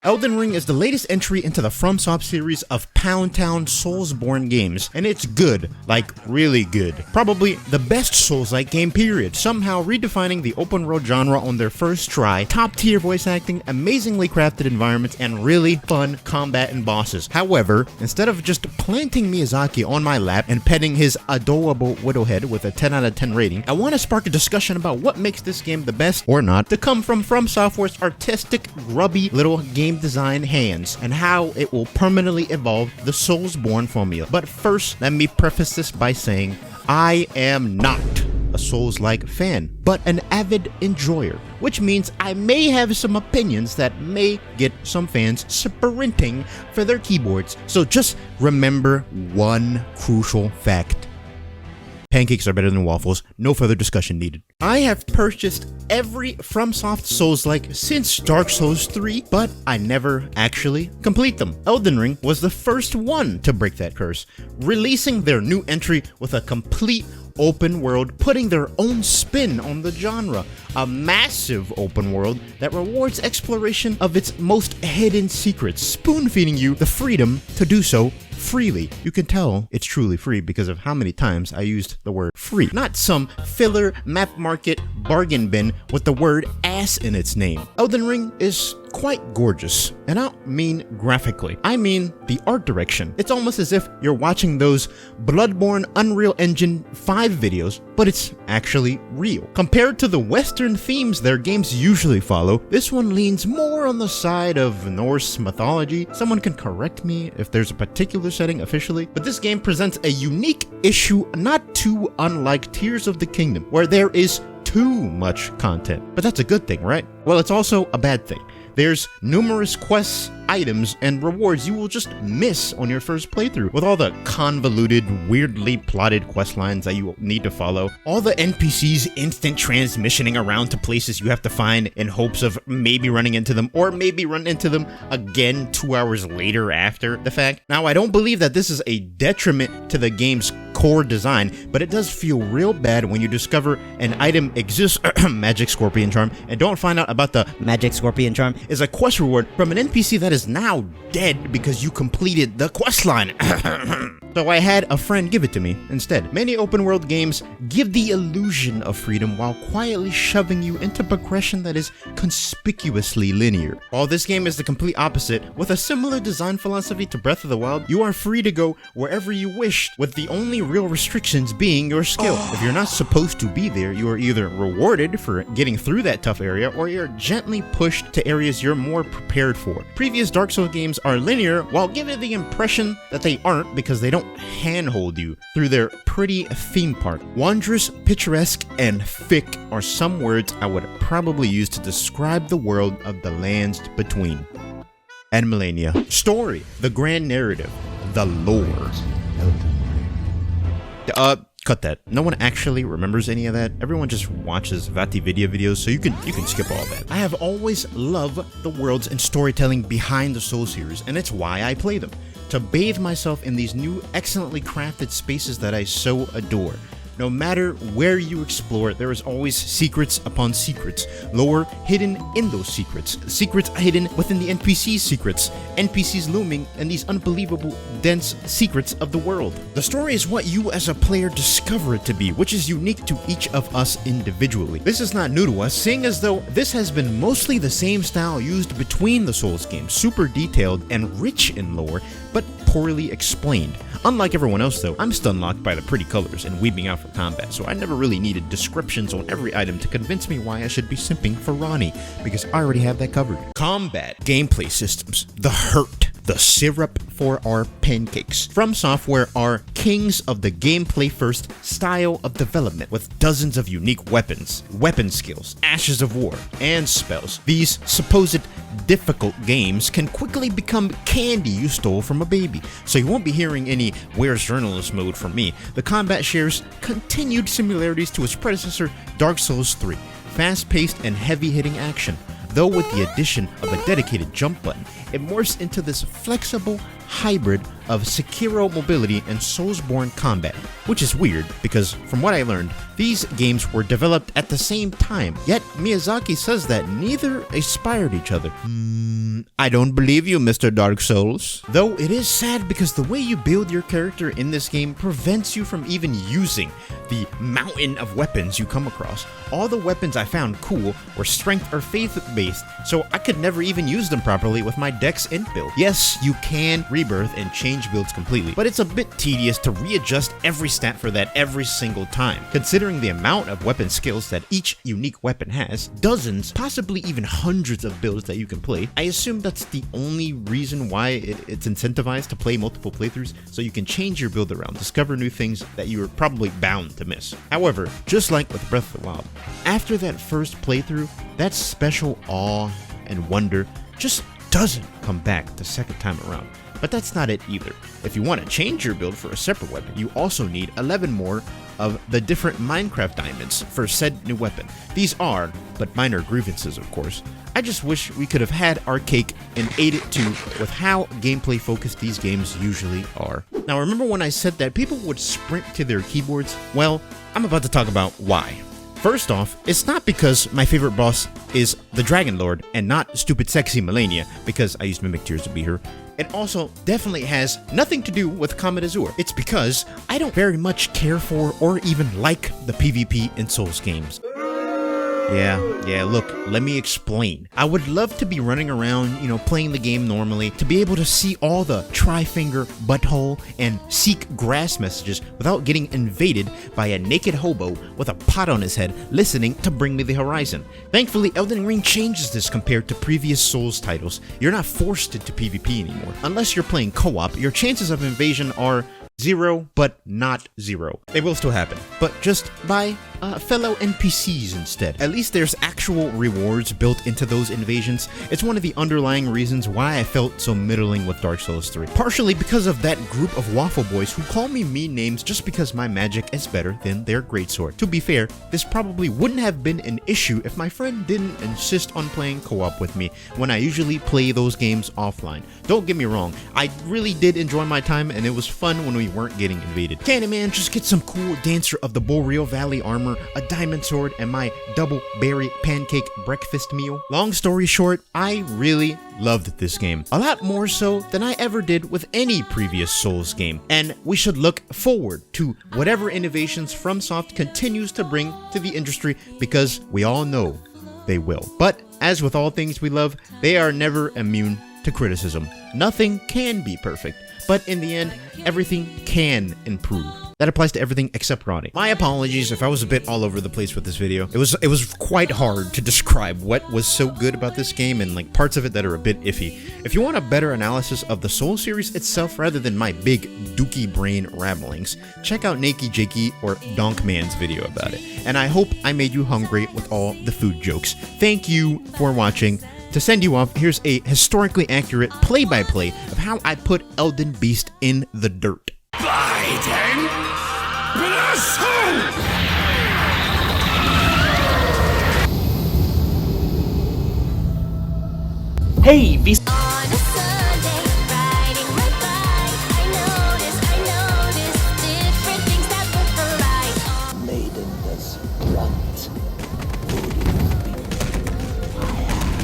Elden Ring is the latest entry into the FromSoft series of Pound Town Soulsborne games, and it's good, like really good. Probably the best Souls-like game period, somehow redefining the open world genre on their first try, top tier voice acting, amazingly crafted environments, and really fun combat and bosses. However, instead of just planting Miyazaki on my lap and petting his adorable Widowhead with a 10 out of 10 rating, I want to spark a discussion about what makes this game the best, or not, to come from FromSoftware's artistic, grubby little game design hands, and how it will permanently evolve the Soulsborne formula. But first, let me preface this by saying I am not a Souls-like fan, but an avid enjoyer, which means I may have some opinions that may get some fans sprinting for their keyboards. So just remember one crucial fact. Pancakes are better than waffles, no further discussion needed. I have purchased every FromSoft Souls-like since Dark Souls 3, but I never actually complete them. Elden Ring was the first one to break that curse, releasing their new entry with a complete open world, putting their own spin on the genre. A massive open world that rewards exploration of its most hidden secrets, spoon-feeding you the freedom to do so freely. You can tell it's truly free because of how many times I used the word free. Not some filler map market bargain bin with the word ass in its name. Elden Ring is quite gorgeous, and I don't mean graphically. I mean the art direction. It's almost as if you're watching those Bloodborne Unreal Engine 5 videos, but it's actually real. Compared to the Western themes their games usually follow, this one leans more on the side of Norse mythology. Someone can correct me if there's a particular setting officially, but this game presents a unique issue not too unlike Tears of the Kingdom, where there is too much content. But that's a good thing, right? Well, it's also a bad thing. There's numerous quests, items, and rewards you will just miss on your first playthrough, with all the convoluted, weirdly plotted quest lines that you need to follow, all the NPCs instant transmissioning around to places you have to find in hopes of maybe running into them, or maybe run into them again 2 hours later after the fact. Now, I don't believe that this is a detriment to the game's core design, but it does feel real bad when you discover an item exists, Magic Scorpion Charm, and don't find out about the Magic Scorpion Charm is a quest reward from an NPC that is now dead because you completed the quest line. So I had a friend give it to me instead. Many open world games give the illusion of freedom while quietly shoving you into progression that is conspicuously linear. While this game is the complete opposite, with a similar design philosophy to Breath of the Wild, you are free to go wherever you wish, with the only real restrictions being your skill. If you're not supposed to be there, you are either rewarded for getting through that tough area, or you're gently pushed to areas you're more prepared for. Previous Dark Souls games are linear, while giving the impression that they aren't because they don't handhold you through their pretty theme park. Wondrous, picturesque, and thick are some words I would probably use to describe the world of the lands between. And Millennia. Story, the grand narrative, the lore. Cut that. No one actually remembers any of that. Everyone just watches Vati videos, so you can skip all that. I have always loved the worlds and storytelling behind the Souls series, and it's why I play them. To bathe myself in these new, excellently crafted spaces that I so adore. No matter where you explore, there is always secrets upon secrets, lore hidden in those secrets, secrets hidden within the NPC's secrets, NPCs looming in these unbelievable, dense secrets of the world. The story is what you as a player discover it to be, which is unique to each of us individually. This is not new to us, seeing as though this has been mostly the same style used between the Souls games, super detailed and rich in lore, but poorly explained. Unlike everyone else though, I'm stun-locked by the pretty colors and weeping out for combat, so I never really needed descriptions on every item to convince me why I should be simping for Ronnie, because I already have that covered. Combat, gameplay systems, the hurt, the syrup for our pancakes. FromSoftware are kings of the gameplay-first style of development, with dozens of unique weapons, weapon skills, ashes of war, and spells. These supposed difficult games can quickly become candy you stole from a baby, so you won't be hearing any "where's journalist" mode from me. The combat shares continued similarities to its predecessor, Dark Souls 3, fast-paced and heavy-hitting action, though with the addition of a dedicated jump button. It morphs into this flexible, hybrid of Sekiro mobility and Soulsborne combat, which is weird because from what I learned, these games were developed at the same time, yet Miyazaki says that neither inspired each other. I don't believe you, Mr. Dark Souls. Though it is sad because the way you build your character in this game prevents you from even using the mountain of weapons you come across. All the weapons I found cool were strength or faith based, so I could never even use them properly with my Dex Int build. Yes, you can rebirth and change builds completely, but it's a bit tedious to readjust every stat for that every single time. Considering the amount of weapon skills that each unique weapon has, dozens, possibly even hundreds of builds that you can play, I assume that's the only reason why it's incentivized to play multiple playthroughs, so you can change your build around, discover new things that you were probably bound to miss. However, just like with Breath of the Wild, after that first playthrough, that special awe and wonder just doesn't come back the second time around. But that's not it either. If you want to change your build for a separate weapon, you also need 11 more of the different Minecraft diamonds for said new weapon. These are, but minor grievances of course. I just wish we could have had our cake and ate it too with how gameplay focused these games usually are. Now remember when I said that people would sprint to their keyboards? Well, I'm about to talk about why. First off, it's not because my favorite boss is the Dragon Lord and not stupid sexy Melania, because I used Mimic Tears to be her. It also definitely has nothing to do with Comet Azure. It's because I don't very much care for or even like the PvP in Souls games. Yeah, look, let me explain. I would love to be running around, playing the game normally, to be able to see all the tri-finger butthole and seek grass messages without getting invaded by a naked hobo with a pot on his head listening to Bring Me the Horizon. Thankfully, Elden Ring changes this compared to previous Souls titles. You're not forced into PvP anymore. Unless you're playing co-op, your chances of invasion are 0, but not 0. They will still happen, but just by fellow NPCs instead. At least there's actual rewards built into those invasions. It's one of the underlying reasons why I felt so middling with Dark Souls 3. Partially because of that group of waffle boys who call me mean names just because my magic is better than their greatsword. To be fair, this probably wouldn't have been an issue if my friend didn't insist on playing co-op with me when I usually play those games offline. Don't get me wrong, I really did enjoy my time and it was fun when we weren't getting invaded. Candyman just get some cool Dancer of the Boreal Valley armor, a diamond sword, and my double berry pancake breakfast meal. Long story short, I really loved this game. A lot more so than I ever did with any previous Souls game. And we should look forward to whatever innovations FromSoft continues to bring to the industry, because we all know they will. But as with all things we love, they are never immune to criticism. Nothing can be perfect, but in the end, everything can improve. That applies to everything except Ronnie. My apologies if I was a bit all over the place with this video. It was quite hard to describe what was so good about this game and like parts of it that are a bit iffy. If you want a better analysis of the Soul series itself rather than my big dookie brain ramblings, check out Nakey Jakey or Donkman's video about it. And I hope I made you hungry with all the food jokes. Thank you for watching. To send you off, here's a historically accurate play-by-play of how I put Elden Beast in the dirt. Hey,